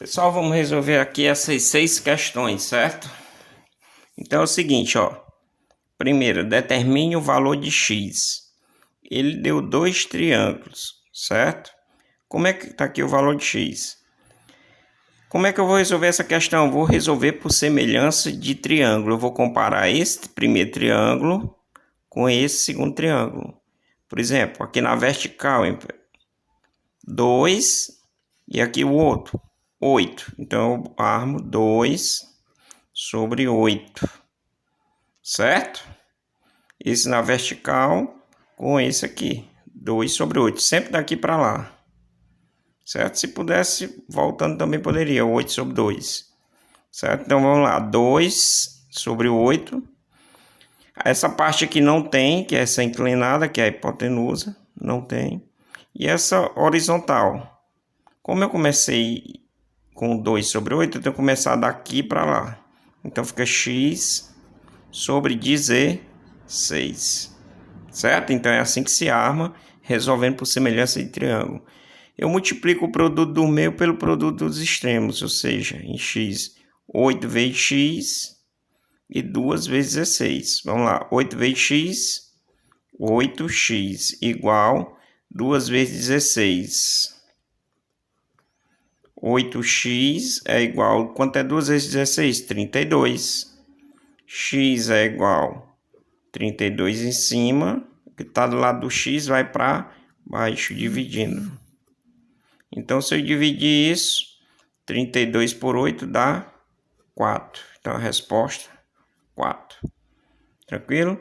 Pessoal, vamos resolver aqui essas 6 questões, certo? Então é o seguinte, ó. Primeiro, determine o valor de x. Ele deu 2 triângulos, certo? Como é que está aqui o valor de x? Como é que eu vou resolver essa questão? Vou resolver por semelhança de triângulo. Eu vou comparar esse primeiro triângulo com esse segundo triângulo. Por exemplo, aqui na vertical, 2 e aqui o outro, 8. Então eu armo 2 sobre 8, certo? Esse na vertical com esse aqui, 2 sobre 8, sempre daqui para lá, certo? Se pudesse, voltando também poderia, 8 sobre 2, certo? Então vamos lá, 2 sobre 8. Essa parte aqui não tem, que é essa inclinada, que é a hipotenusa, não tem. E essa horizontal, como eu comecei com 2 sobre 8, eu tenho que começar daqui para lá. Então fica x sobre 16, certo? Então é assim que se arma, resolvendo por semelhança de triângulo. Eu multiplico o produto do meio pelo produto dos extremos, ou seja, em x, 8 vezes x e 2 vezes 16. Vamos lá, 8 vezes x, 8x igual 2 vezes 16. 8x é igual, quanto é 2 vezes 16? 32. X é igual 32 em cima, que está do lado do x, vai para baixo, dividindo. Então, se eu dividir isso, 32 por 8 dá 4. Então, a resposta, 4. Tranquilo?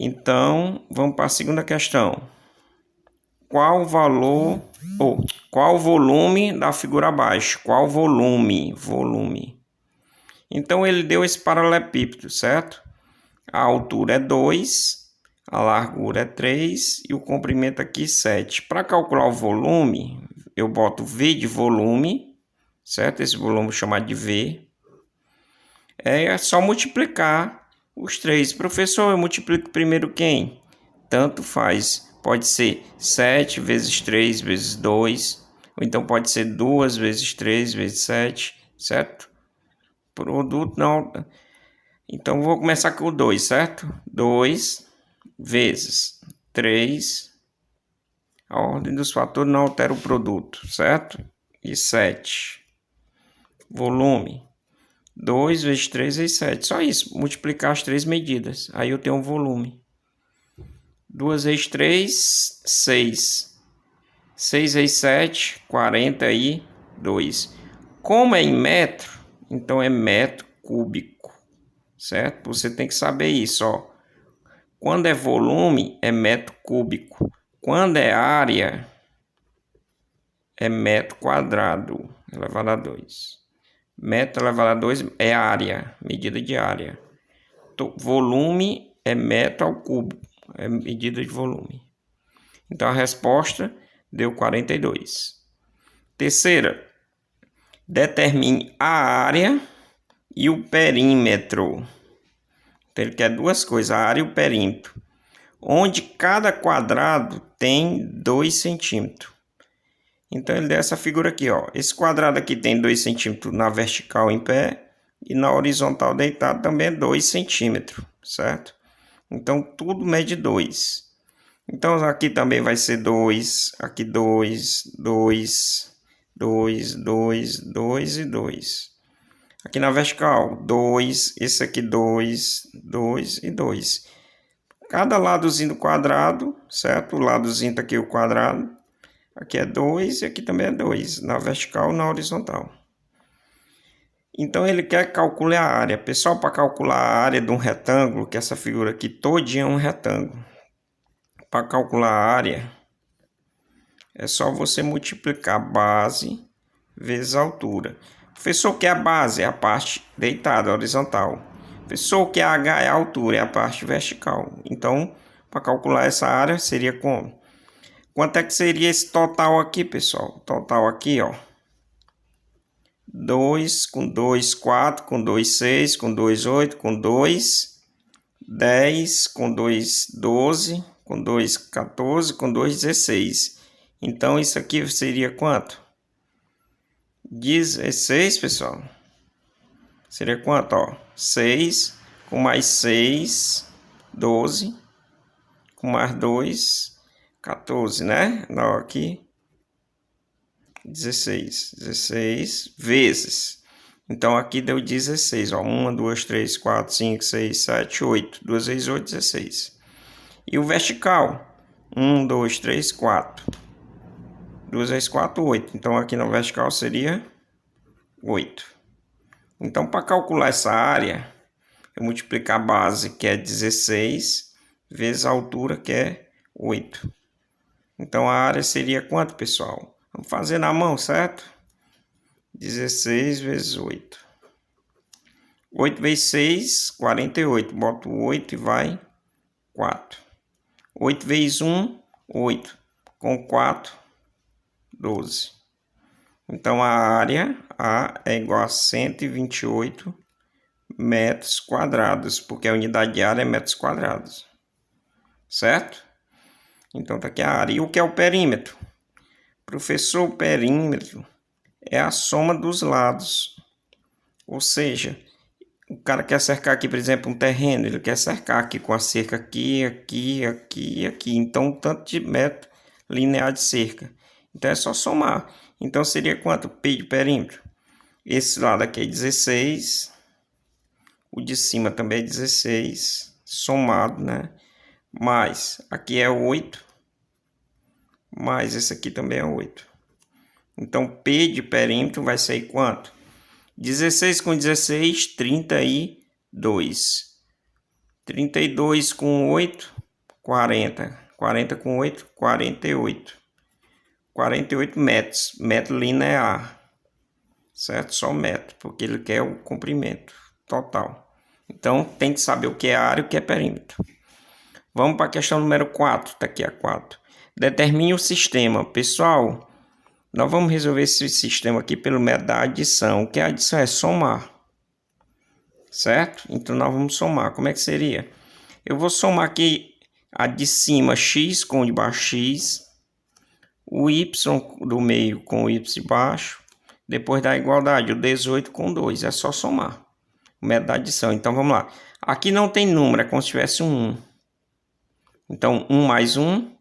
Então, vamos para a segunda questão. Qual o valor, qual o volume da figura abaixo? Qual volume? Volume. Então, ele deu esse paralelepípedo, certo? A altura é 2, a largura é 3 e o comprimento aqui 7. Para calcular o volume, eu boto V de volume, certo? Esse volume chamado de V. É só multiplicar os 3. Professor, eu multiplico primeiro quem? Tanto faz. Pode ser 7 vezes 3 vezes 2, ou então pode ser 2 vezes 3 vezes 7, certo? Produto não. Então, vou começar com o 2, certo? 2 vezes 3. A ordem dos fatores não altera o produto, certo? E 7. Volume. 2 vezes 3 vezes 7. Só isso. Multiplicar as 3 medidas. Aí eu tenho um volume. 2 vezes 3, 6. 6 vezes 7, 42. Como é em metro, então é metro cúbico, certo? Você tem que saber isso, ó. Quando é volume, é metro cúbico. Quando é área, é metro quadrado elevado a 2. Metro elevado a 2 é área, medida de área. Volume é metro ao cubo, é medida de volume. Então a resposta deu 42. Terceira, determine a área e o perímetro. Então ele quer duas coisas, a área e o perímetro. Onde cada quadrado tem 2 centímetros. Então ele deu essa figura aqui, ó. Esse quadrado aqui tem 2 centímetros na vertical em pé e na horizontal deitado também é 2 centímetros, certo? Então tudo mede 2. Então aqui também vai ser 2, aqui 2, 2, 2, 2, 2 e 2. Aqui na vertical, 2, esse aqui 2, 2 e 2. Cada ladozinho do quadrado, certo? O ladozinho tá aqui o quadrado. Aqui é 2 e aqui também é 2, na vertical e na horizontal. Então ele quer calcular a área. Pessoal, para calcular a área de um retângulo, que essa figura aqui todinha é um retângulo. Para calcular a área, é só você multiplicar a base vezes a altura. Professor, o que é a base? É a parte deitada, horizontal. Professor, o que é H? É a altura, é a parte vertical. Então, para calcular essa área, seria como? Quanto é que seria esse total aqui, pessoal? Total aqui, ó. 2, com 2, 4, com 2, 6, com 2, 8, com 2, 10, com 2, 12, com 2, 14, com 2, 16. Então, isso aqui seria quanto? 16, pessoal. Seria quanto, ó? 6 com mais 6, 12. Com mais 2, 14, né? Não, aqui 16 vezes. Então aqui deu 16, ó. 1, 2, 3, 4, 5, 6, 7, 8. 2 vezes 8, 16. E o vertical? 1, 2, 3, 4. 2 vezes 4, 8. Então aqui no vertical seria 8. Então para calcular essa área, eu multiplicar a base, que é 16, vezes a altura, que é 8. Então a área seria quanto, pessoal? Vamos fazer na mão, certo? 16 vezes 8. 8 vezes 6, 48. Boto 8 e vai 4. 8 vezes 1, 8. Com 4, 12. Então a área A é igual a 128 metros quadrados, porque a unidade de área é metros quadrados. Certo? Então tá aqui a área. E o que é o perímetro? Professor, o perímetro é a soma dos lados. Ou seja, o cara quer cercar aqui, por exemplo, um terreno. Ele quer cercar aqui com a cerca aqui, aqui, aqui, aqui. Então, tanto de metro linear de cerca. Então, é só somar. Então, seria quanto? P de perímetro. Esse lado aqui é 16. O de cima também é 16. Somado, né? Mais, aqui é 8. Mais esse aqui também é 8. Então, P de perímetro vai sair quanto? 16 com 16, 32. 32 com 8, 40. 40 com 8, 48. 48 metros. Metro linear. Certo? Só metro, porque ele quer o comprimento total. Então, tem que saber o que é área e o que é perímetro. Vamos para a questão número 4. Está aqui a 4. Determine o sistema. Pessoal, nós vamos resolver esse sistema aqui pelo método da adição. O que é adição? É somar. Certo? Então, nós vamos somar. Como é que seria? Eu vou somar aqui a de cima x com o de baixo x. O y do meio com o y de baixo. Depois da igualdade, o 18 com 2. É só somar. O método da adição. Então, vamos lá. Aqui não tem número. É como se tivesse um 1. Então, 1 mais 1,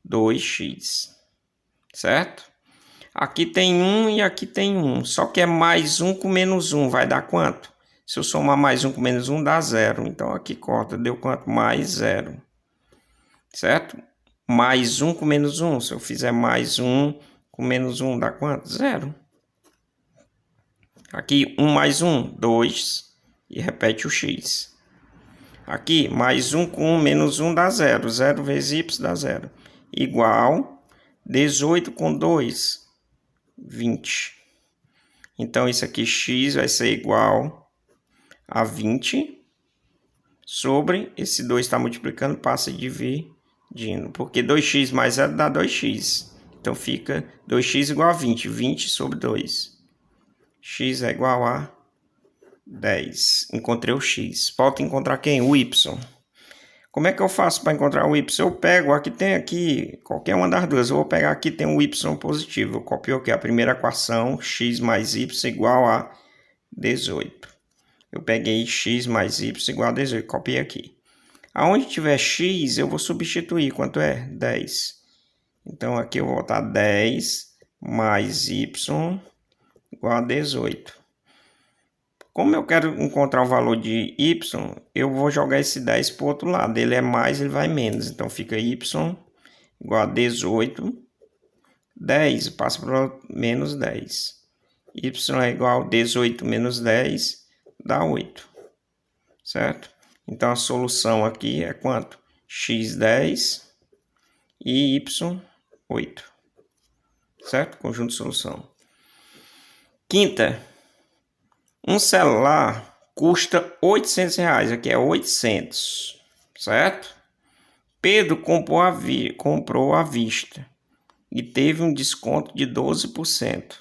2x. Certo? Aqui tem 1 e aqui tem 1. Só que é mais 1 com menos 1. Vai dar quanto? Se eu somar mais 1 com menos 1, dá 0. Então, aqui corta. Deu quanto? Mais 0. Certo? Mais 1 com menos 1. Se eu fizer mais 1 com menos 1, dá quanto? 0. Aqui, 1 mais 1, 2. E repete o x. Aqui, mais 1 com 1 menos 1 dá 0. 0 vezes y dá 0. Igual 18 com 2. 20. Então, isso aqui, x vai ser igual a 20 sobre esse 2 está multiplicando, passa dividindo. Porque 2x mais 0 dá 2x. Então, fica 2x igual a 20. 20 sobre 2. X é igual a 10. Encontrei o x. Falta encontrar quem? O y. Como é que eu faço para encontrar o y? Eu pego, aqui tem aqui, qualquer uma das duas. Eu vou pegar aqui, tem um y positivo. Eu copio aqui a primeira equação, x mais y igual a 18. Eu peguei x mais y igual a 18, copiei aqui. Aonde tiver x, eu vou substituir. Quanto é? 10. Então, aqui eu vou botar 10 mais y igual a 18. Como eu quero encontrar o valor de y, eu vou jogar esse 10 para o outro lado. Ele é mais, ele vai menos. Então, fica y igual a 18. 10 passa para menos 10. Y é igual a 18 menos 10, dá 8. Certo? Então, a solução aqui é quanto? X 10 e y 8. Certo? Conjunto de solução. Quinta. Um celular custa R$800. Aqui é 800. Certo? Pedro comprou à vista. E teve um desconto de 12%.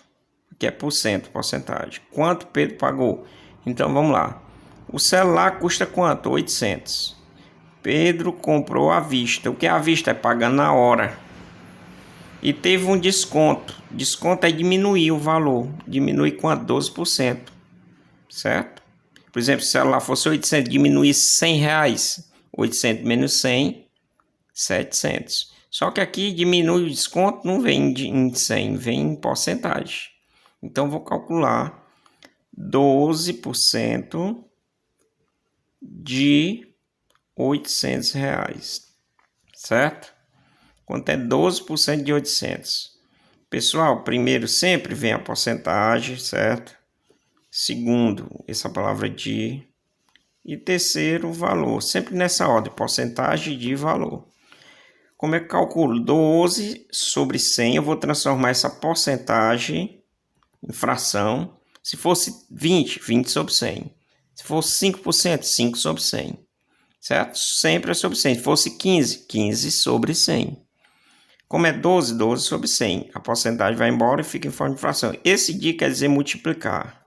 Aqui é porcentagem. Quanto Pedro pagou? Então, vamos lá. O celular custa quanto? 800. Pedro comprou à vista. O que é à vista? É pagando na hora. E teve um desconto. Desconto é diminuir o valor. Diminui quanto? 12%. Certo? Por exemplo, se o celular fosse 800, diminuir 100 reais. 800 menos 100, 700. Só que aqui diminui o desconto, não vem em 100, vem em porcentagem. Então, vou calcular 12% de 800 reais. Certo? Quanto é 12% de 800? Pessoal, primeiro sempre vem a porcentagem, certo? Segundo, essa palavra de. E terceiro, o valor. Sempre nessa ordem, porcentagem de valor. Como é que eu calculo? 12 sobre 100, eu vou transformar essa porcentagem em fração. Se fosse 20, 20 sobre 100. Se fosse 5%, 5 sobre 100. Certo? Sempre é sobre 100. Se fosse 15, 15 sobre 100. Como é 12, 12 sobre 100. A porcentagem vai embora e fica em forma de fração. Esse dia quer dizer multiplicar.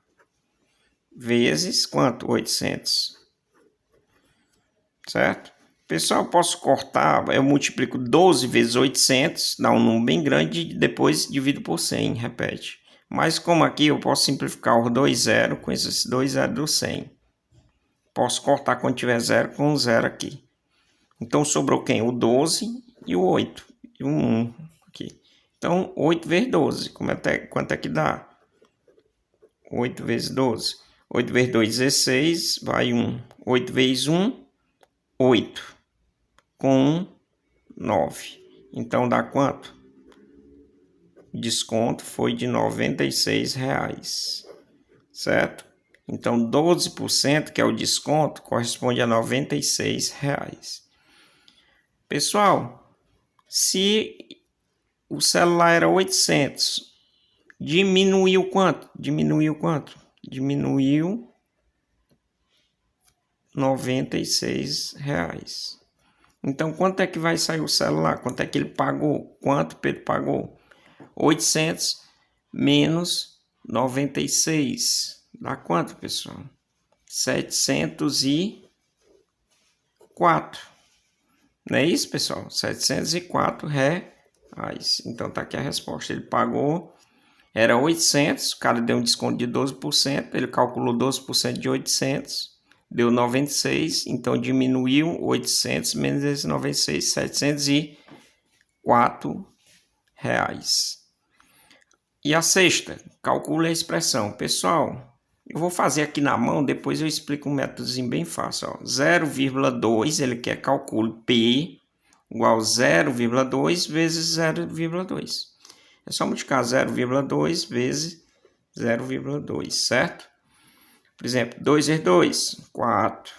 Vezes quanto? 800. Certo? Pessoal, posso cortar. Eu multiplico 12 vezes 800. Dá um número bem grande. Depois divido por 100. Repete. Mas como aqui eu posso simplificar os 2 zeros com esses 2 zeros do 100. Posso cortar quando tiver 0 com o 0 aqui. Então sobrou quem? O 12 e o 8. E o 1 aqui. Então 8 vezes 12. Quanto é que dá? 8 vezes 12. 8 vezes 2, 16. Vai 1. 8 vezes 1, 8. Com 1, 9. Então dá quanto? O desconto foi de R$ 96. Certo? Então 12%, que é o desconto, corresponde a R$ 96. Pessoal, se o celular era 800, diminuiu quanto? Diminuiu quanto? Diminuiu R$ 96. Então, quanto é que vai sair o celular? Quanto é que ele pagou? Quanto Pedro pagou? 800 menos 96. Dá quanto, pessoal? 704. Não é isso, pessoal? 704 reais. Então, tá aqui a resposta. Ele pagou, era 800, o cara deu um desconto de 12%, ele calculou 12% de 800, deu 96, então diminuiu 800 menos esse 96, 704 reais. E a sexta, calcule a expressão. Pessoal, eu vou fazer aqui na mão, depois eu explico um métodozinho bem fácil. 0,2, ele quer calcule P igual a 0,2 vezes 0,2. É só multiplicar 0,2 vezes 0,2, certo? Por exemplo, 2 vezes 2, 4.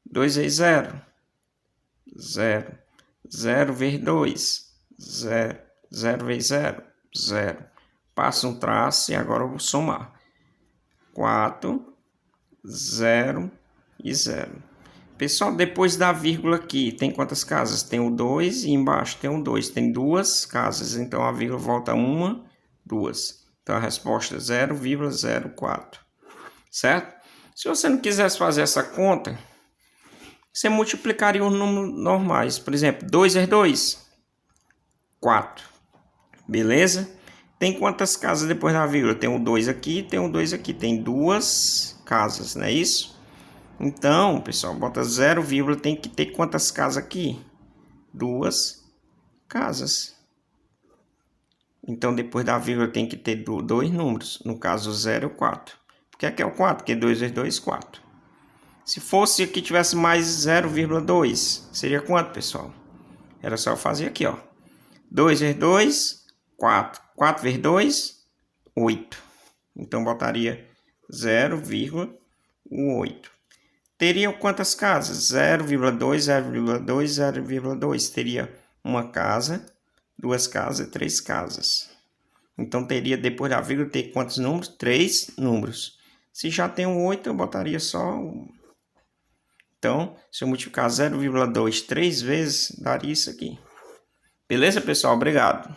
2 vezes 0, 0. 0 vezes 2, 0. 0 vezes 0, 0. Passa um traço e agora eu vou somar. 4, 0 e 0. Pessoal, depois da vírgula aqui, tem quantas casas? Tem o 2 e embaixo tem o 2. Tem duas casas, então a vírgula volta 1, 2. Então a resposta é 0,04. Certo? Se você não quisesse fazer essa conta, você multiplicaria os números normais. Por exemplo, 2 vezes 2, 4. Beleza? Tem quantas casas depois da vírgula? Tem o 2 aqui, tem o 2 aqui. Tem duas casas, não é isso? Então, pessoal, bota 0, tem que ter quantas casas aqui? Duas casas. Então, depois da vírgula tem que ter dois números. No caso, 0 e 4. Por que aqui é o 4? Porque 2 vezes 2, 4. Se fosse aqui tivesse mais 0,2, seria quanto, pessoal? Era só eu fazer aqui, ó. 2 vezes 2, 4. 4 vezes 2, 8. Então, botaria 0,8. Teria quantas casas? 0,2, 0,2, 0,2. Teria uma casa, duas casas e três casas. Então, teria, depois da vírgula, ter quantos números? 3 números. Se já tem um 8, eu botaria só 1. Então, se eu multiplicar 0,2 3 vezes, daria isso aqui. Beleza, pessoal? Obrigado.